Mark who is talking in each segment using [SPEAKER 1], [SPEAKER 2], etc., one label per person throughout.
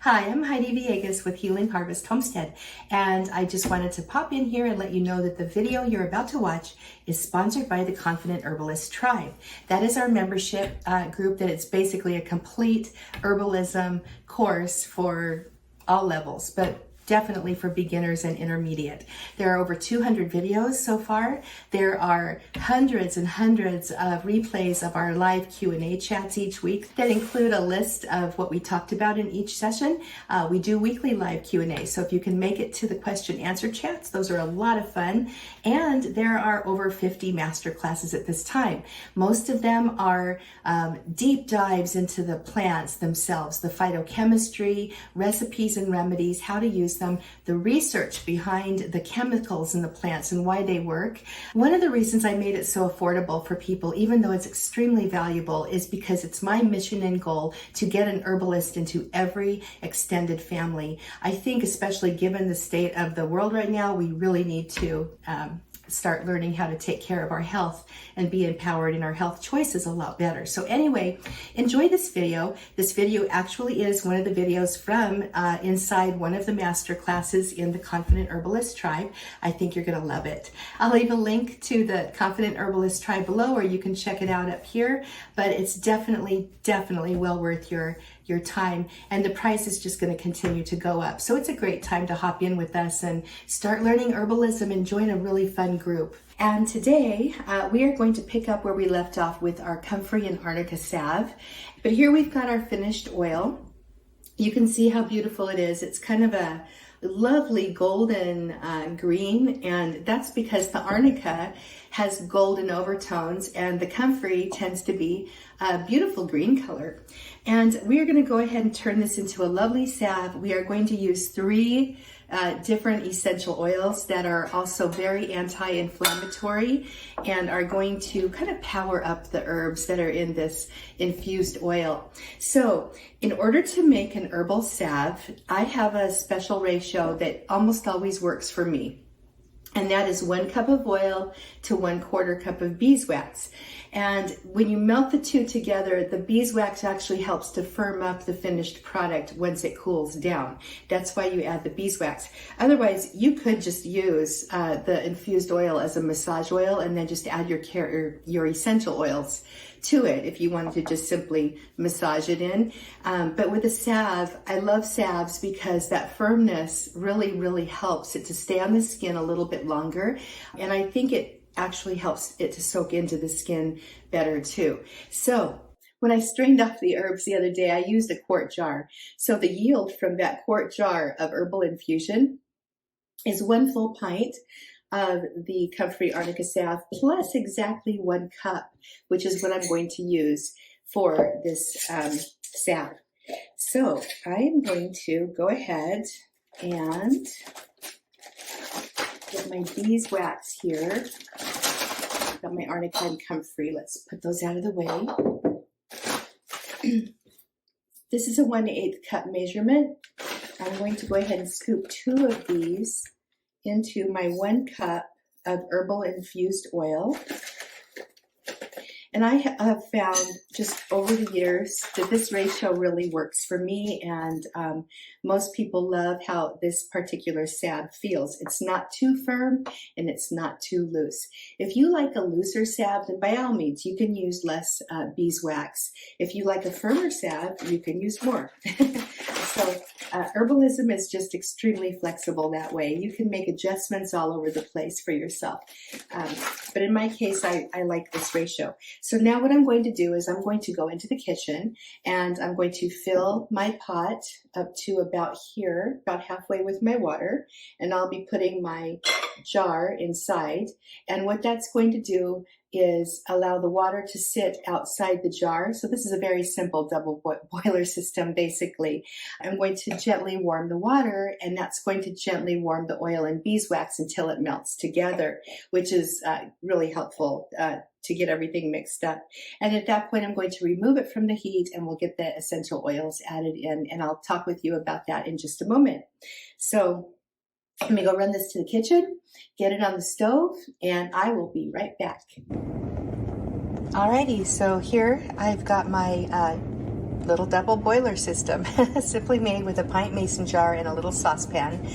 [SPEAKER 1] Hi, I'm Heidi Villegas with Healing Harvest Homestead, and I just wanted to pop in here and let you know that the video you're about to watch is sponsored by the Confident Herbalist Tribe. That is our membership group that it's basically a complete herbalism course for all levels, but definitely for beginners and intermediate. There are over 200 videos so far. There are hundreds and hundreds of replays of our live Q&A chats each week that include a list of what we talked about in each session. We do weekly live Q&A, so if you can make it to the question answer chats, those are a lot of fun. And there are over 50 master classes at this time. Most of them are deep dives into the plants themselves, the phytochemistry, recipes and remedies, how to use them, the research behind the chemicals in the plants and why they work. One of the reasons I made it so affordable for people, even though it's extremely valuable, is because it's my mission and goal to get an herbalist into every extended family. I think, especially given the state of the world right now, we really need to start learning how to take care of our health and be empowered in our health choices a lot better. So anyway, enjoy this video. This video actually is one of the videos from inside one of the master classes in the Confident Herbalist Tribe. I think you're going to love it. I'll leave a link to the Confident Herbalist Tribe below, or you can check it out up here, but it's definitely well worth your time, and the price is just going to continue to go up. So it's a great time to hop in with us and start learning herbalism and join a really fun group. And today we are going to pick up where we left off with our Comfrey and Arnica salve. But here we've got our finished oil. You can see how beautiful it is. It's kind of a lovely golden green, and that's because the Arnica has golden overtones and the Comfrey tends to be a beautiful green color. And we are going to go ahead and turn this into a lovely salve. We are going to use 3 different essential oils that are also very anti-inflammatory and are going to kind of power up the herbs that are in this infused oil. So in order to make an herbal salve, I have a special ratio that almost always works for me. And that is 1 cup of oil to 1/4 cup of beeswax. And when you melt the two together, the beeswax actually helps to firm up the finished product once it cools down. That's why you add the beeswax. Otherwise, you could just use the infused oil as a massage oil and then just add your essential oils to it if you wanted to just simply massage it in. But with a salve, I love salves because that firmness really helps it to stay on the skin a little bit longer. And I think it actually helps it to soak into the skin better too. So when I strained off the herbs the other day, I used a quart jar. So the yield from that quart jar of herbal infusion is 1 full pint of the Comfrey Arnica salve plus exactly 1 cup, which is what I'm going to use for this salve. So I am going to go ahead and get my beeswax here. I've got my Arnica and Comfrey. Let's put those out of the way. This is a 1/8 cup measurement. I'm going to go ahead and scoop 2 of these into my 1 cup of herbal infused oil. And I have found just over the years that this ratio really works for me, and most people love how this particular salve feels. It's not too firm and it's not too loose. If you like a looser salve, then by all means you can use less beeswax. If you like a firmer salve, you can use more. So herbalism is just extremely flexible that way. You can make adjustments all over the place for yourself. But in my case, I like this ratio. So now what I'm going to do is I'm going to go into the kitchen and I'm going to fill my pot up to about here, about halfway with my water, and I'll be putting my jar inside. And what that's going to do is allow the water to sit outside the jar. So this is a very simple double boiler system, basically. I'm going to gently warm the water, and that's going to gently warm the oil and beeswax until it melts together, which is really helpful to get everything mixed up. And at that point, I'm going to remove it from the heat and we'll get the essential oils added in, and I'll talk with you about that in just a moment. So let me go run this to the kitchen, get it on the stove, and I will be right back. Alrighty, so here I've got my little double boiler system, simply made with a pint mason jar and a little saucepan,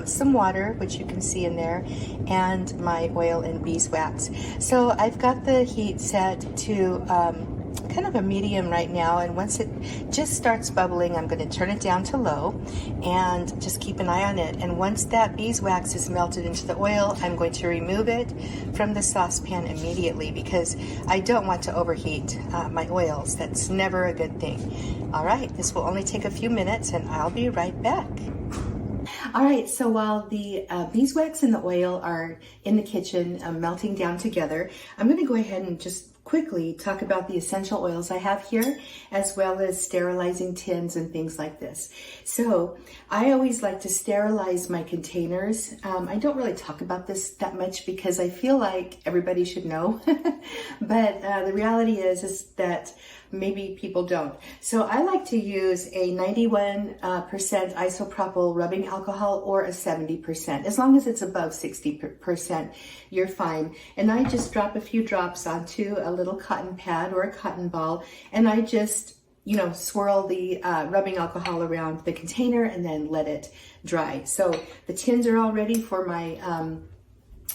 [SPEAKER 1] some water, which you can see in there, and my oil and beeswax. So I've got the heat set to kind of a medium right now, and once it just starts bubbling, I'm going to turn it down to low and just keep an eye on it. And once that beeswax is melted into the oil, I'm going to remove it from the saucepan immediately, because I don't want to overheat my oils. That's never a good thing. All right, this will only take a few minutes, and I'll be right back. All right, so while the beeswax and the oil are in the kitchen melting down together, I'm going to go ahead and just quickly talk about the essential oils I have here, as well as sterilizing tins and things like this. So I always like to sterilize my containers. I don't really talk about this that much because I feel like everybody should know, but the reality is that maybe people don't. So I like to use a 91% isopropyl rubbing alcohol or a 70%. As long as it's above 60%, you're fine. And I just drop a few drops onto a little cotton pad or a cotton ball, and I just, swirl the rubbing alcohol around the container and then let it dry. So the tins are all ready for my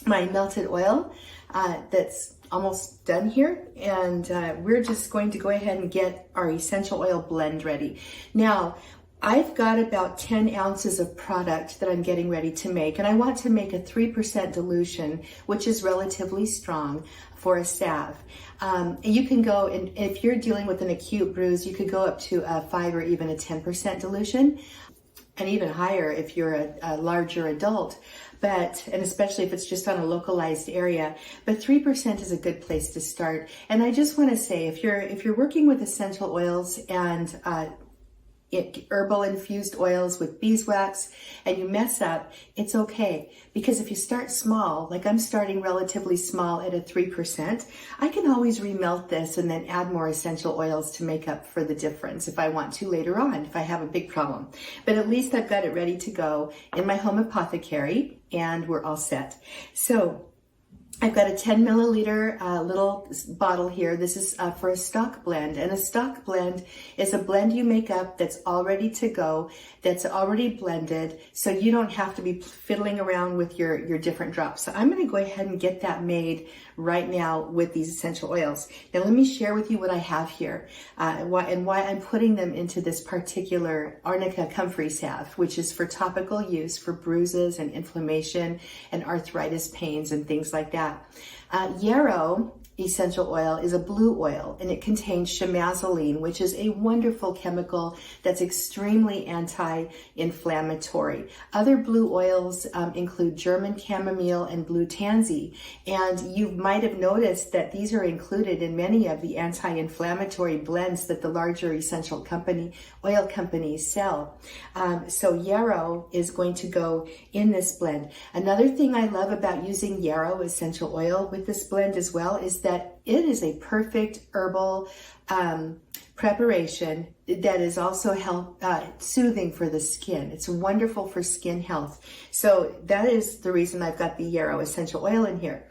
[SPEAKER 1] my melted oil that's almost done here, and we're just going to go ahead and get our essential oil blend ready. Now, I've got about 10 ounces of product that I'm getting ready to make, and I want to make a 3% dilution, which is relatively strong for a salve. You can go, and if you're dealing with an acute bruise, you could go up to a 5 or even a 10% dilution, and even higher if you're a larger adult. And especially if it's just on a localized area, but 3% is a good place to start. And I just want to say, if you're working with essential oils and herbal infused oils with beeswax and you mess up, it's okay, because if you start small, like I'm starting relatively small at a 3%, I can always remelt this and then add more essential oils to make up for the difference if I want to later on, if I have a big problem. But at least I've got it ready to go in my home apothecary, and we're all set. So I've got a 10 milliliter little bottle here. This is for a stock blend, and a stock blend is a blend you make up that's all ready to go, that's already blended, so you don't have to be fiddling around with your different drops. So I'm going to go ahead and get that made right now with these essential oils. Now let me share with you what I have here why I'm putting them into this particular Arnica Comfrey Salve, which is for topical use for bruises and inflammation and arthritis pains and things like that. Yarrow essential oil is a blue oil, and it contains chamazulene, which is a wonderful chemical that's extremely anti-inflammatory. Other blue oils include German chamomile and blue tansy, and you might have noticed that these are included in many of the anti-inflammatory blends that the larger essential oil companies sell. So yarrow is going to go in this blend. Another thing I love about using yarrow essential oil with this blend as well is that it is a perfect herbal preparation that is also soothing for the skin. It's wonderful for skin health. So that is the reason I've got the yarrow essential oil in here.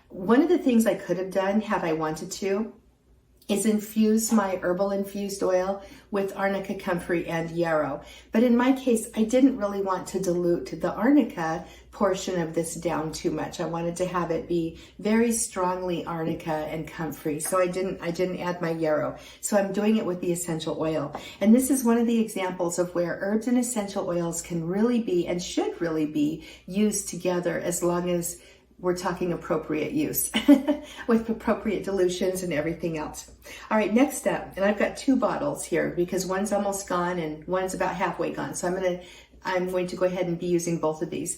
[SPEAKER 1] One of the things I could have done had I wanted to is infuse my herbal infused oil with Arnica Comfrey and yarrow. But in my case, I didn't really want to dilute the Arnica portion of this down too much. I wanted to have it be very strongly Arnica and Comfrey. So I didn't add my yarrow. So I'm doing it with the essential oil. And this is one of the examples of where herbs and essential oils can really be, and should really be, used together, as long as we're talking appropriate use with appropriate dilutions and everything else. All right, next up, and I've got 2 bottles here because one's almost gone and one's about halfway gone. So I'm going to go ahead and be using both of these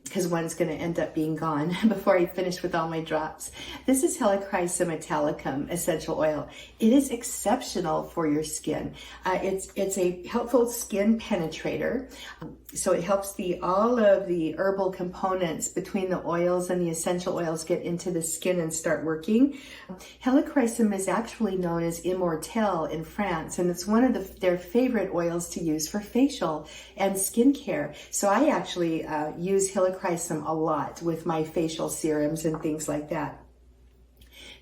[SPEAKER 1] because one's going to end up being gone before I finish with all my drops. This is helichrysum italicum essential oil. It is exceptional for your skin. It's a helpful skin penetrator. So it helps all of the herbal components between the oils and the essential oils get into the skin and start working. Helichrysum is actually known as immortelle in France, and it's one of their favorite oils to use for facial and skincare. So I actually use helichrysum a lot with my facial serums and things like that.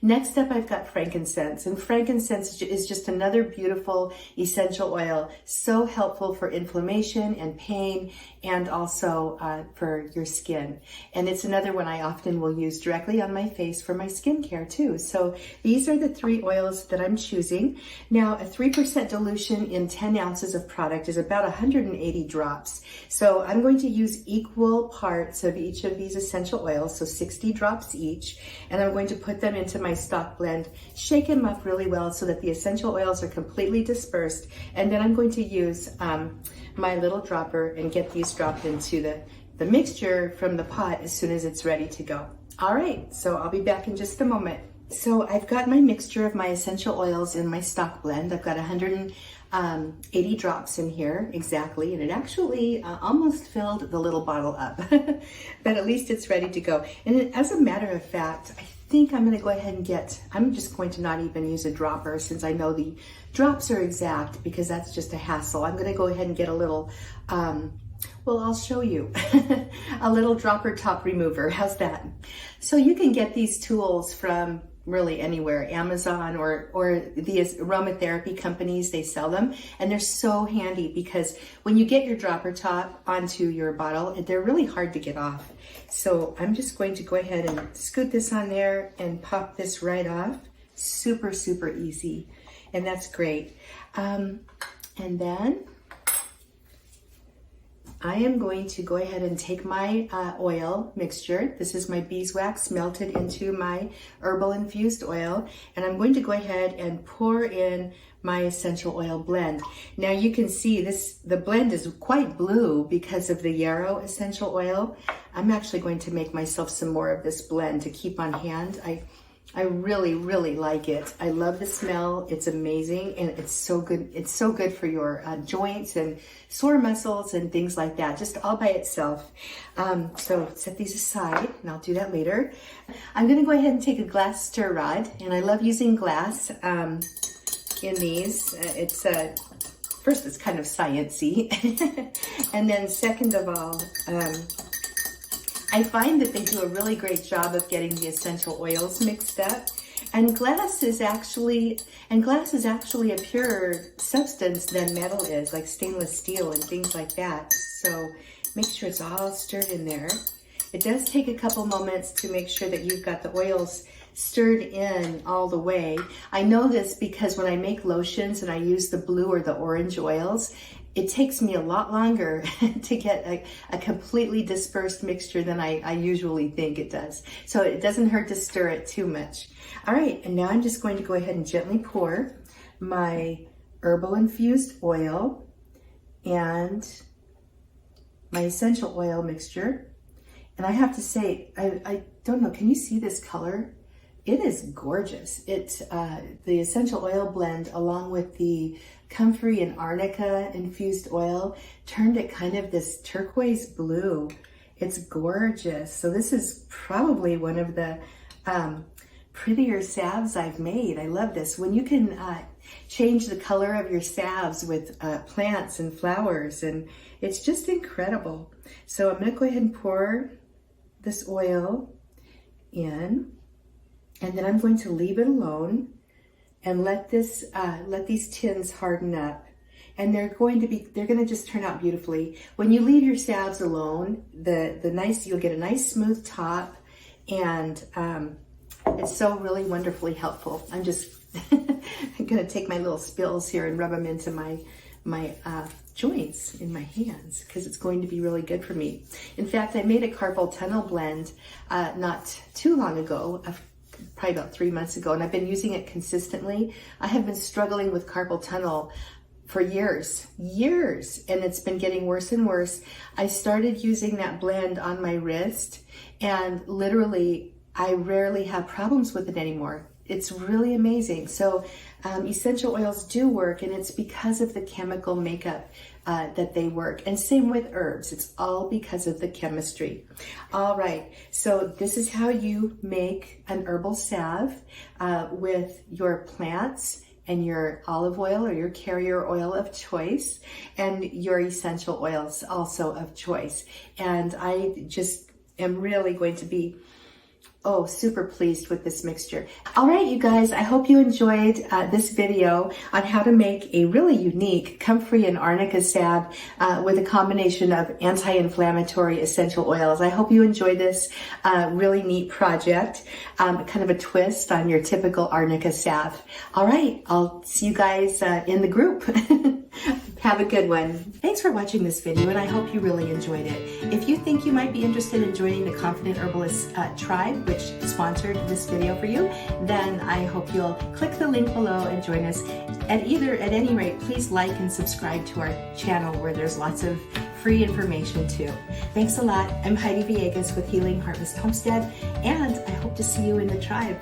[SPEAKER 1] Next up, I've got frankincense, and frankincense is just another beautiful essential oil, so helpful for inflammation and pain, and also for your skin. And it's another one I often will use directly on my face for my skincare too. So these are the 3 oils that I'm choosing. Now, a 3% dilution in 10 ounces of product is about 180 drops. So I'm going to use equal parts of each of these essential oils, so 60 drops each, and I'm going to put them into my stock blend, shake them up really well so that the essential oils are completely dispersed, and then I'm going to use my little dropper and get these dropped into the mixture from the pot as soon as it's ready to go. All right, so I'll be back in just a moment. So I've got my mixture of my essential oils in my stock blend. I've got 180 drops in here exactly, and it actually almost filled the little bottle up, but at least it's ready to go. And as a matter of fact, I think I'm going to go ahead and I'm just going to not even use a dropper since I know the drops are exact, because that's just a hassle. I'm going to go ahead and get a little, well, I'll show you, a little dropper top remover. How's that? So you can get these tools from really anywhere, Amazon or the aromatherapy companies, they sell them, and they're so handy because when you get your dropper top onto your bottle, they're really hard to get off. So I'm just going to go ahead and scoot this on there and pop this right off. Super, super easy, and that's great. And then I am going to go ahead and take my oil mixture. This is my beeswax melted into my herbal infused oil. And I'm going to go ahead and pour in my essential oil blend. Now you can see the blend is quite blue because of the yarrow essential oil. I'm actually going to make myself some more of this blend to keep on hand. I really, really like it. I love the smell. It's amazing, and it's so good. It's so good for your joints and sore muscles and things like that, just all by itself. So set these aside, and I'll do that later. I'm gonna go ahead and take a glass stir rod, and I love using glass in these. First, it's kind of sciencey, and then second of all, I find that they do a really great job of getting the essential oils mixed up. And glass is actually a purer substance than metal is, like stainless steel and things like that. So make sure it's all stirred in there. It does take a couple moments to make sure that you've got the oils stirred in all the way. I know this because when I make lotions and I use the blue or the orange oils, it takes me a lot longer to get a completely dispersed mixture than I usually think it does. So it doesn't hurt to stir it too much. All right, and now I'm just going to go ahead and gently pour my herbal infused oil and my essential oil mixture. And I have to say, I don't know, can you see this color? It is gorgeous. It's the essential oil blend along with the Comfrey and Arnica infused oil turned it kind of this turquoise blue. It's gorgeous. So this is probably one of the prettier salves I've made. I love this. When you can change the color of your salves with plants and flowers, and it's just incredible. So I'm going to go ahead and pour this oil in. And then I'm going to leave it alone and let these tins harden up. And they're going to just turn out beautifully. When you leave your salves alone, you'll get a nice smooth top, and it's so really wonderfully helpful. I'm just I'm gonna take my little spills here and rub them into my joints in my hands, because it's going to be really good for me. In fact, I made a carpal tunnel blend not too long ago, probably about 3 months ago, and I've been using it consistently. I have been struggling with carpal tunnel for years, and it's been getting worse and worse. I started using that blend on my wrist, and literally I rarely have problems with it anymore. It's really amazing. So essential oils do work, and it's because of the chemical makeup that they work. And same with herbs. It's all because of the chemistry. All right, so this is how you make an herbal salve with your plants and your olive oil or your carrier oil of choice, and your essential oils also of choice. And I just am really going to be Oh, super pleased with this mixture. All right, you guys, I hope you enjoyed this video on how to make a really unique Comfrey and Arnica salve with a combination of anti-inflammatory essential oils. I hope you enjoyed this really neat project, kind of a twist on your typical Arnica salve. All right, I'll see you guys in the group. Have a good one. Thanks for watching this video, and I hope you really enjoyed it. If you think you might be interested in joining the Confident Herbalist tribe, which sponsored this video for you, then I hope you'll click the link below and join us. At any rate, please like and subscribe to our channel where there's lots of free information too. Thanks a lot. I'm Heidi Villegas with Healing Harvest Homestead, and I hope to see you in the tribe.